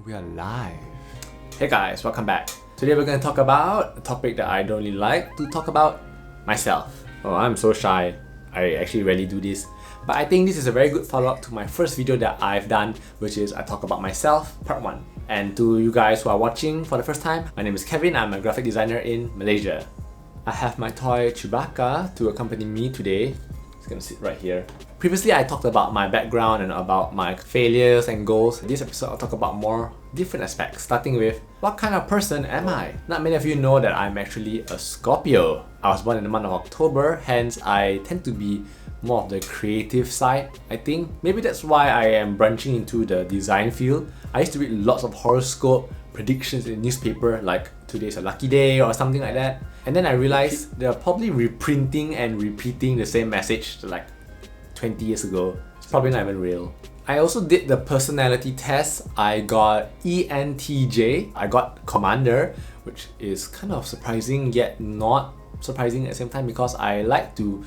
We are live. Hey guys, welcome back. Today we're going to talk about a topic that I don't really like to talk about, myself. Oh, I'm so shy. I actually rarely do this. But I think this is a very good follow-up to my first video that I've done, which is I talk about myself, part 1. And to you guys who are watching for the first time, my name is Kevin. I'm a graphic designer in Malaysia. I have my toy Chewbacca to accompany me today. It's gonna sit right here. Previously, I talked about my background and about my failures and goals. This episode, I'll talk about more different aspects, starting with what kind of person am I? Not many of you know that I'm actually a Scorpio. I was born in the month of October, hence I tend to be more of the creative side. I think maybe that's why I am branching into the design field. I used to read lots of horoscope predictions in newspaper, like today's a lucky day or something like that. And then I realized they're probably reprinting and repeating the same message like 20 years ago. It's probably not even real. I also did the personality test. I got ENTJ. I got Commander, which is kind of surprising yet not surprising at the same time because I like to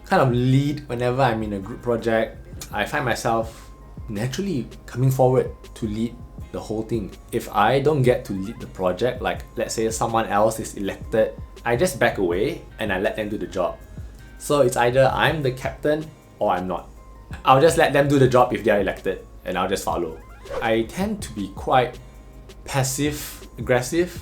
kind of lead whenever I'm in a group project. I find myself naturally coming forward to lead the whole thing. If I don't get to lead the project, like let's say someone else is elected, I just back away and I let them do the job. So it's either I'm the captain or I'm not. I'll just let them do the job if they're elected and I'll just follow. I tend to be quite passive aggressive.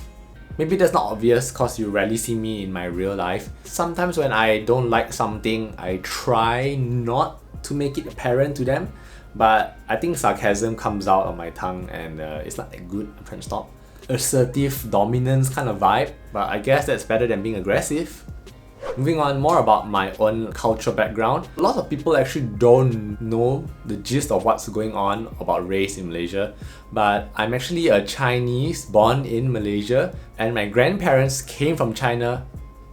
Maybe that's not obvious because you rarely see me in my real life. Sometimes when I don't like something, I try not to make it apparent to them. But I think sarcasm comes out on my tongue and it's not that good. I'm trying to stop. Assertive dominance kind of vibe, but I guess that's better than being aggressive. Moving on, more about my own cultural background. A lot of people actually don't know the gist of what's going on about race in Malaysia, but I'm actually a Chinese born in Malaysia and my grandparents came from China,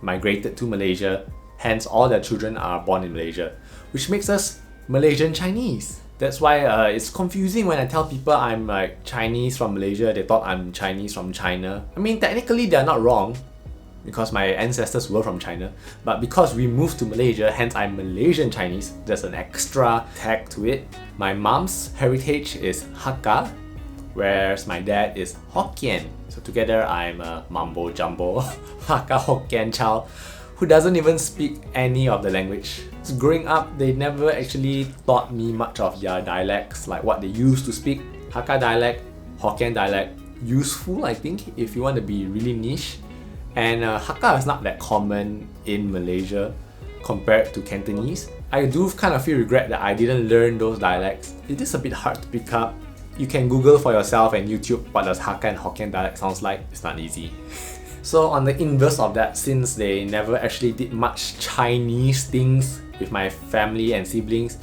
migrated to Malaysia, hence all their children are born in Malaysia, which makes us Malaysian Chinese. That's why it's confusing when I tell people I'm like Chinese from Malaysia, they thought I'm Chinese from China. I mean, technically they're not wrong because my ancestors were from China, but because we moved to Malaysia, hence I'm Malaysian Chinese, there's an extra tag to it. My mom's heritage is Hakka, whereas my dad is Hokkien. So together I'm a mumbo jumbo Hakka Hokkien child who doesn't even speak any of the language. So growing up, they never actually taught me much of their dialects, like what they used to speak. Hakka dialect, Hokkien dialect, useful I think if you want to be really niche. And Hakka is not that common in Malaysia compared to Cantonese. I do kind of feel regret that I didn't learn those dialects. It is a bit hard to pick up. You can Google for yourself and YouTube what does Hakka and Hokkien dialect sounds like. It's not easy. So on the inverse of that, since they never actually did much Chinese things with my family and siblings,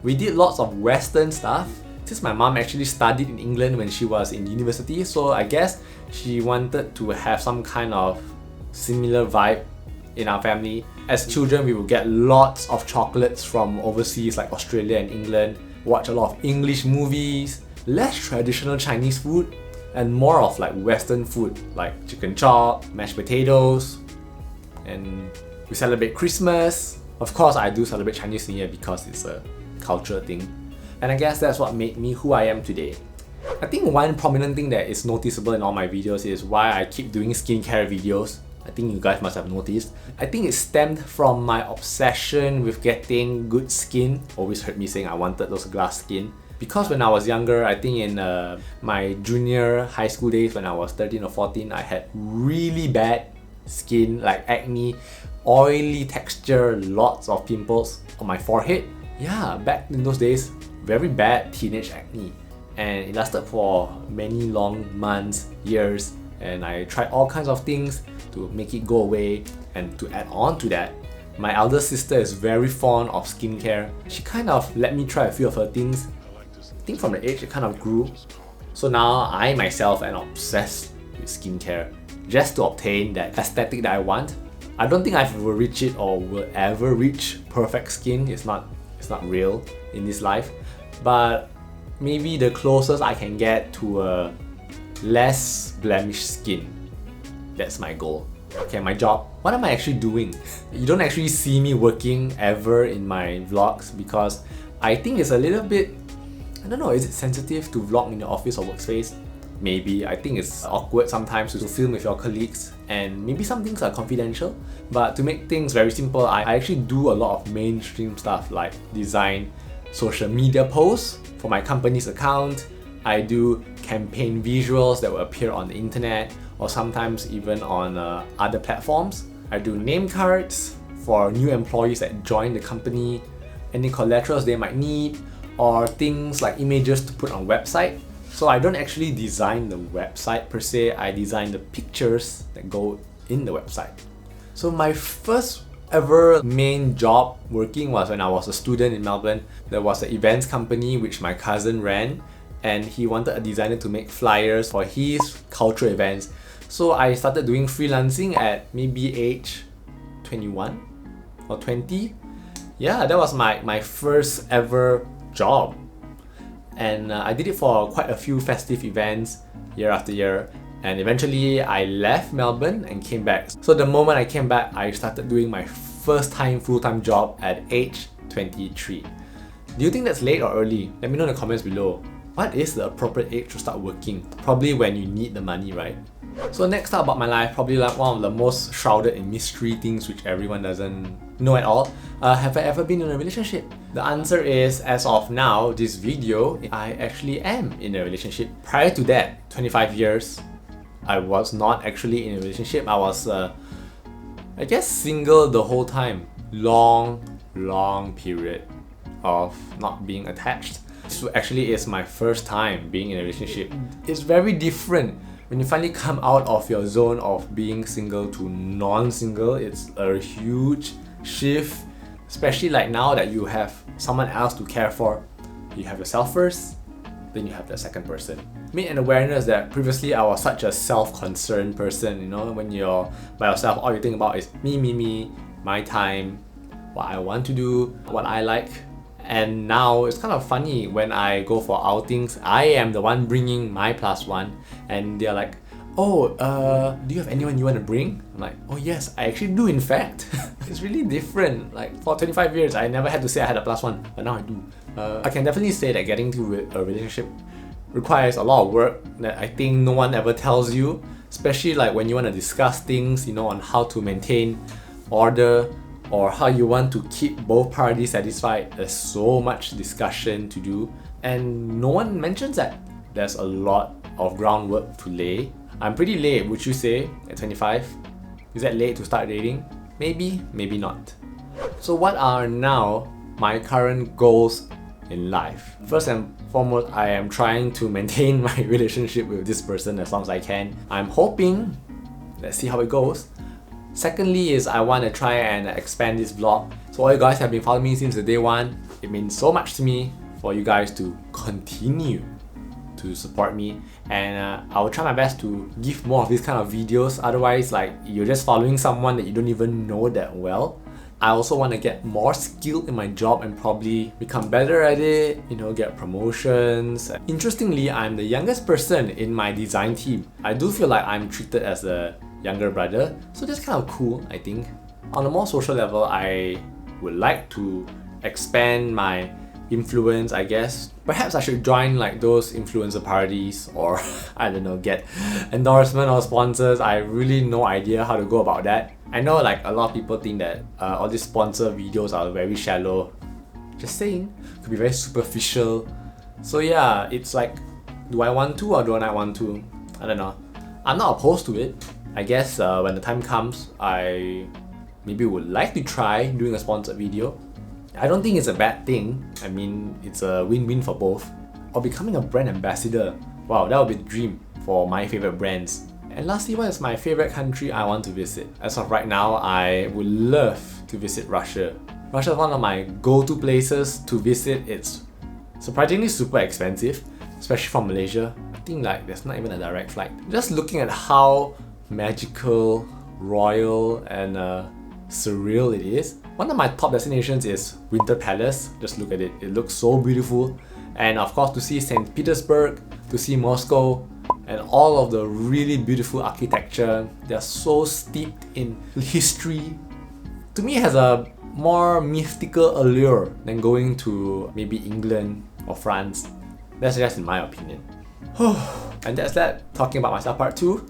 we did lots of Western stuff. Since my mom actually studied in England when she was in university, so I guess she wanted to have some kind of similar vibe in our family. As children, we would get lots of chocolates from overseas like Australia and England, watch a lot of English movies, less traditional Chinese food, and more of like Western food like chicken chop, mashed potatoes, and we celebrate Christmas. Of course, I do celebrate Chinese New Year because it's a cultural thing. And I guess that's what made me who I am today. I think one prominent thing that is noticeable in all my videos is why I keep doing skincare videos. I think you guys must have noticed. I think it stemmed from my obsession with getting good skin. Always heard me saying I wanted those glass skin. Because when I was younger, I think in my junior high school days when I was 13 or 14, I had really bad skin, like acne, oily texture, lots of pimples on my forehead. Yeah, back in those days, very bad teenage acne. And it lasted for many long months, years, and I tried all kinds of things to make it go away. And to add on to that, my elder sister is very fond of skincare. She kind of let me try a few of her things. I think from the age it kind of grew. So now I myself am obsessed with skincare just to obtain that aesthetic that I want. I don't think I will reach it or will ever reach perfect skin. It's not real in this life. But maybe the closest I can get to a less blemished skin. That's my goal. Okay, my job. What am I actually doing? You don't actually see me working ever in my vlogs because I think it's a little bit, I don't know, is it sensitive to vlog in your office or workspace? maybe. I think it's awkward sometimes to film with your colleagues, and maybe some things are confidential. But to make things very simple, I actually do a lot of mainstream stuff like design social media posts for my company's account. I do campaign visuals that will appear on the internet or sometimes even on other platforms. I do name cards for new employees that join the company, any collaterals they might need, or things like images to put on website. So I don't actually design the website per se, I design the pictures that go in the website. So my first ever main job working was when I was a student in Melbourne. There was an events company which my cousin ran, and he wanted a designer to make flyers for his cultural events. So I started doing freelancing at maybe age 21 or 20. Yeah, that was my first ever job. And I did it for quite a few festive events year after year. And eventually I left Melbourne and came back. So the moment I came back, I started doing my first time full-time job at age 23. Do you think that's late or early? Let me know in the comments below. What is the appropriate age to start working? Probably when you need the money, right? So next up about my life, probably like one of the most shrouded in mystery things which everyone doesn't know at all. Have I ever been in a relationship? The answer is, as of now, this video, I actually am in a relationship. Prior to that, 25 years, I was not actually in a relationship. I was, I guess, single the whole time. Long period of not being attached. So actually it's my first time being in a relationship. It's very different. When you finally come out of your zone of being single to non-single, it's a huge shift, especially like now that you have someone else to care for. You have yourself first, then you have the second person. Me an awareness that previously I was such a self-concerned person, you know, when you're by yourself, all you think about is me, my time, what I want to do, what I like. And now it's kind of funny when I go for outings, I am the one bringing my plus one, and they're like, oh, do you have anyone you want to bring? I'm like, oh yes, I actually do in fact. It's really different. Like for 25 years, I never had to say I had a plus one, but now I do. I can definitely say that getting to a relationship requires a lot of work that I think no one ever tells you, especially like when you want to discuss things, you know, on how to maintain order, or how you want to keep both parties satisfied. There's so much discussion to do, and no one mentions that there's a lot of groundwork to lay. I'm pretty late, would you say, at 25? Is that late to start dating? Maybe, maybe not. So what are now my current goals in life? First and foremost, I am trying to maintain my relationship with this person as long as I can. I'm hoping, let's see how it goes. Secondly is I want to try and expand this vlog. So all you guys have been following me since the day one. It means so much to me for you guys to continue to support me, and I will try my best to give more of these kind of videos. Otherwise, like, you're just following someone that you don't even know that well. I also want to get more skilled in my job and probably become better at it, you know, get promotions. Interestingly, I'm the youngest person in my design team. I do feel like I'm treated as a younger brother, so that's kind of cool, I think. On a more social level, I would like to expand my influence, I guess. Perhaps I should join like those influencer parties, or I don't know, get endorsement or sponsors. I really no idea how to go about that. I know like a lot of people think that all these sponsor videos are very shallow. Just saying, could be very superficial. So yeah, it's like, do I want to or do I not want to? I don't know. I'm not opposed to it. I guess when the time comes, I maybe would like to try doing a sponsored video. I don't think it's a bad thing. I mean, it's a win-win for both. Or becoming a brand ambassador. Wow, that would be the dream for my favorite brands. And lastly, what is my favorite country I want to visit? As of right now, I would love to visit Russia. Russia is one of my go-to places to visit. It's surprisingly super expensive, especially from Malaysia. I think like there's not even a direct flight. Just looking at how magical, royal, and surreal it is. One of my top destinations is Winter Palace. Just look at it, it looks so beautiful. And of course, to see St. Petersburg, to see Moscow, and all of the really beautiful architecture. They're so steeped in history. To me, it has a more mystical allure than going to maybe England or France. That's just in my opinion. And that's that, talking about myself part 2.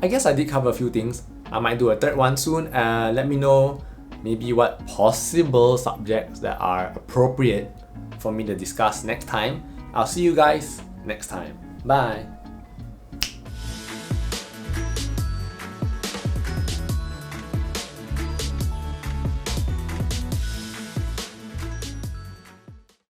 I guess I did cover a few things. I might do a third one soon. Let me know maybe what possible subjects that are appropriate for me to discuss next time. I'll see you guys next time. Bye!